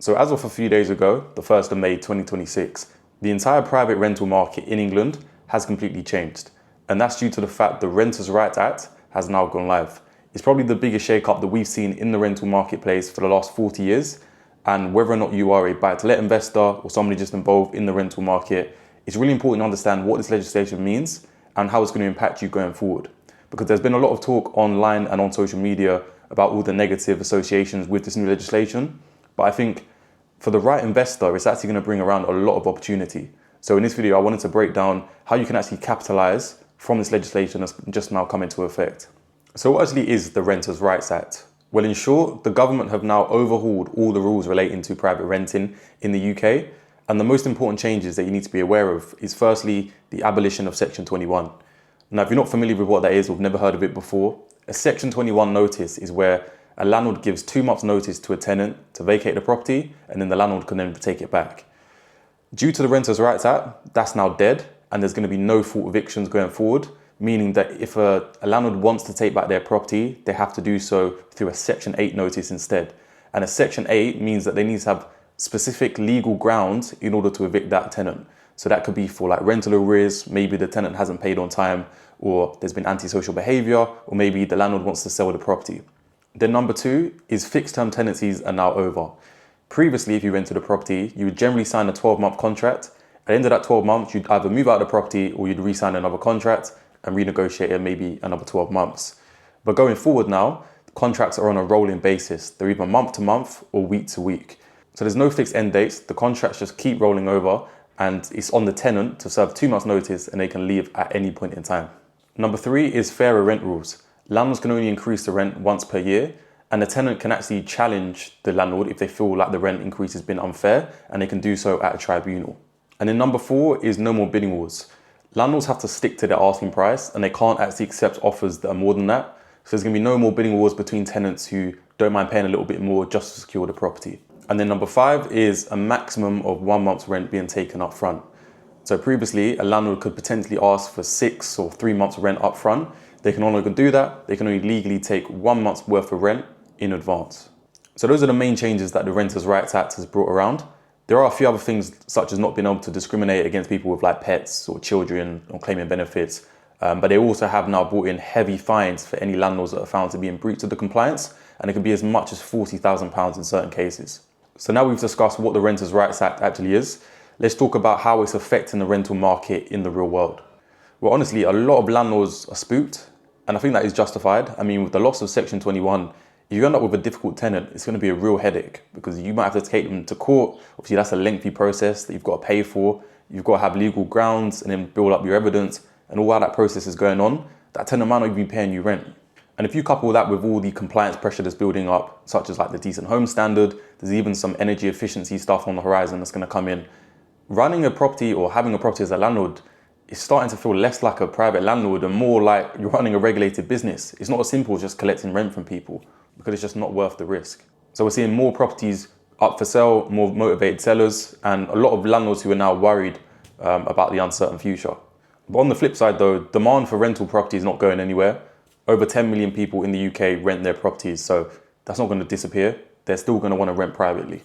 So as of a few days ago, the 1st of May 2026, the entire private rental market in England has completely changed. And that's due to the fact the Renters' Rights Act has now gone live. It's probably the biggest shake-up that we've seen in the rental marketplace for the last 40 years. And whether or not you are a buy-to-let investor or somebody just involved in the rental market, it's really important to understand what this legislation means and how it's going to impact you going forward. Because there's been a lot of talk online and on social media about all the negative associations with this new legislation. But I think for the right investor, it's actually going to bring around a lot of opportunity. So in this video, I wanted to break down how you can actually capitalize from this legislation that's just now come into effect. So what actually is the Renters' Rights Act? Well, in short, the government have now overhauled all the rules relating to private renting in the UK. And the most important changes that you need to be aware of is firstly, the abolition of Section 21. Now, if you're not familiar with what that is or have never heard of it before, a Section 21 notice is where a landlord gives 2 months notice to a tenant to vacate the property, and then the landlord can then take it back. Due to the Renters' Rights Act, that's now dead, and there's going to be no fault evictions going forward, meaning that if a landlord wants to take back their property, they have to do so through a Section 8 notice instead. And a Section 8 means that they need to have specific legal grounds in order to evict that tenant. So that could be for like rental arrears, maybe the tenant hasn't paid on time, or there's been antisocial behavior, or maybe the landlord wants to sell the property. Then number 2 is fixed term tenancies are now over. Previously, if you rented a property, you would generally sign a 12-month contract. At the end of that 12 months, you'd either move out of the property or you'd re-sign another contract and renegotiate it maybe another 12 months. But going forward now, the contracts are on a rolling basis. They're either month to month or week to week. So there's no fixed end dates. The contracts just keep rolling over, and it's on the tenant to serve 2 months notice and they can leave at any point in time. Number 3 is fairer rent rules. Landlords can only increase the rent once per year, and the tenant can actually challenge the landlord if they feel like the rent increase has been unfair, and they can do so at a tribunal. And then number 4 is no more bidding wars. Landlords have to stick to their asking price, and they can't actually accept offers that are more than that. So there's going to be no more bidding wars between tenants who don't mind paying a little bit more just to secure the property. And then number 5 is a maximum of 1 month's rent being taken up front. So previously, a landlord could potentially ask for 6 or 3 months rent up front. They can only do that. They can only legally take 1 month's worth of rent in advance. So those are the main changes that the Renters' Rights Act has brought around. There are a few other things, such as not being able to discriminate against people with like pets or children or claiming benefits. But they also have now brought in heavy fines for any landlords that are found to be in breach of the compliance. And it can be as much as £40,000 in certain cases. So now we've discussed what the Renters' Rights Act actually is. Let's talk about how it's affecting the rental market in the real world. Well, honestly, a lot of landlords are spooked, and I think that is justified. I mean, with the loss of Section 21, if you end up with a difficult tenant, it's going to be a real headache because you might have to take them to court. Obviously, that's a lengthy process that you've got to pay for. You've got to have legal grounds and then build up your evidence. And all while that process is going on, that tenant might not even be paying you rent. And if you couple that with all the compliance pressure that's building up, such as like the Decent Home Standard, there's even some energy efficiency stuff on the horizon that's going to come in. Running a property or having a property as a landlord is starting to feel less like a private landlord and more like you're running a regulated business. It's not as simple as just collecting rent from people because it's just not worth the risk. So we're seeing more properties up for sale, more motivated sellers, and a lot of landlords who are now worried about the uncertain future. But on the flip side though, demand for rental property is not going anywhere. Over 10 million people in the UK rent their properties, so that's not going to disappear. They're still going to want to rent privately.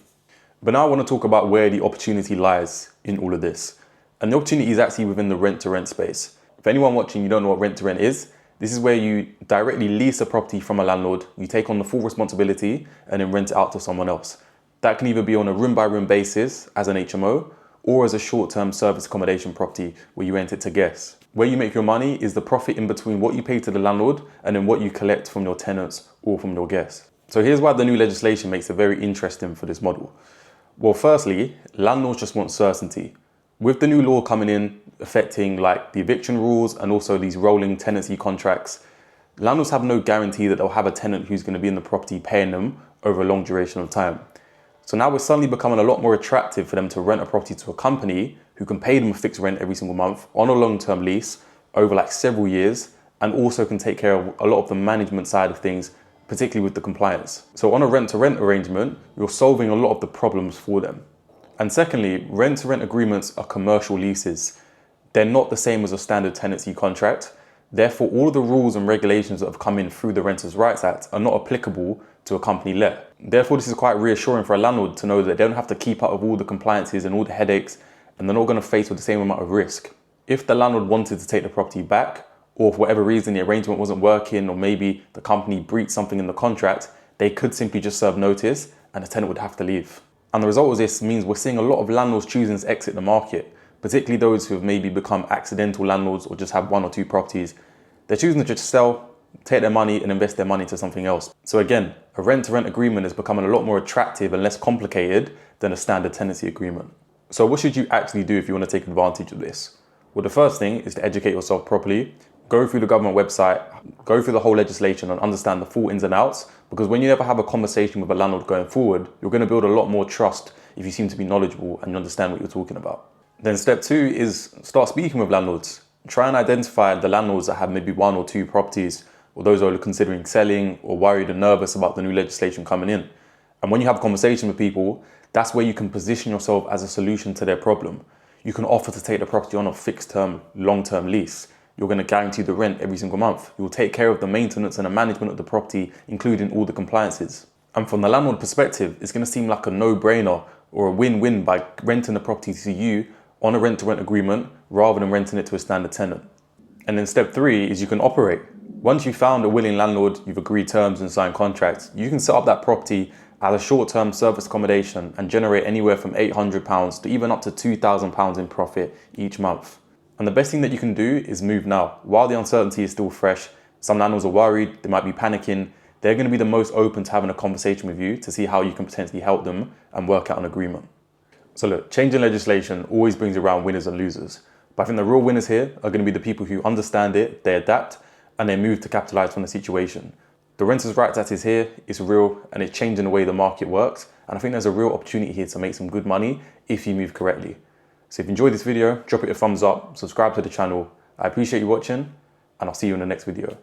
But now I want to talk about where the opportunity lies in all of this. And the opportunity is actually within the rent-to-rent space. If anyone watching, you don't know what rent-to-rent is, this is where you directly lease a property from a landlord, you take on the full responsibility and then rent it out to someone else. That can either be on a room-by-room basis as an HMO or as a short-term service accommodation property where you rent it to guests. Where you make your money is the profit in between what you pay to the landlord and then what you collect from your tenants or from your guests. So here's why the new legislation makes it very interesting for this model. Well, firstly, landlords just want certainty. With the new law coming in, affecting like the eviction rules and also these rolling tenancy contracts, landlords have no guarantee that they'll have a tenant who's going to be in the property paying them over a long duration of time. So now we're suddenly becoming a lot more attractive for them to rent a property to a company who can pay them a fixed rent every single month on a long-term lease over like several years, and also can take care of a lot of the management side of things, particularly with the compliance. So on a rent-to-rent arrangement, you're solving a lot of the problems for them. And secondly, rent-to-rent agreements are commercial leases. They're not the same as a standard tenancy contract. Therefore, all of the rules and regulations that have come in through the Renters' Rights Act are not applicable to a company let. Therefore, this is quite reassuring for a landlord to know that they don't have to keep up with all the compliances and all the headaches, and they're not going to face with the same amount of risk. If the landlord wanted to take the property back, or for whatever reason the arrangement wasn't working, or maybe the company breached something in the contract, they could simply just serve notice and the tenant would have to leave. And the result of this means we're seeing a lot of landlords choosing to exit the market, particularly those who have maybe become accidental landlords or just have 1 or 2 properties. They're choosing to just sell, take their money and invest their money into something else. So again, a rent-to-rent agreement is becoming a lot more attractive and less complicated than a standard tenancy agreement. So what should you actually do if you want to take advantage of this? Well, the first thing is to educate yourself properly. Go through the government website, go through the whole legislation and understand the full ins and outs, because when you ever have a conversation with a landlord going forward, you're going to build a lot more trust if you seem to be knowledgeable and you understand what you're talking about. Then step 2 is start speaking with landlords. Try and identify the landlords that have maybe 1 or 2 properties, or those who are considering selling or worried and nervous about the new legislation coming in. And when you have a conversation with people, that's where you can position yourself as a solution to their problem. You can offer to take the property on a fixed term, long-term lease. You're going to guarantee the rent every single month. You'll take care of the maintenance and the management of the property, including all the compliances. And from the landlord perspective, it's going to seem like a no-brainer or a win-win by renting the property to you on a rent-to-rent agreement rather than renting it to a standard tenant. And then step 3 is you can operate. Once you've found a willing landlord, you've agreed terms and signed contracts, you can set up that property as a short-term service accommodation and generate anywhere from £800 to even up to £2,000 in profit each month. And the best thing that you can do is move now. While the uncertainty is still fresh, some landlords are worried, they might be panicking, they're going to be the most open to having a conversation with you to see how you can potentially help them and work out an agreement. So look, changing legislation always brings around winners and losers. But I think the real winners here are going to be the people who understand it, they adapt, and they move to capitalize on the situation. The Renters' Rights Act is here, it's real, and it's changing the way the market works. And I think there's a real opportunity here to make some good money if you move correctly. So if you enjoyed this video, drop it a thumbs up, subscribe to the channel. I appreciate you watching, and I'll see you in the next video.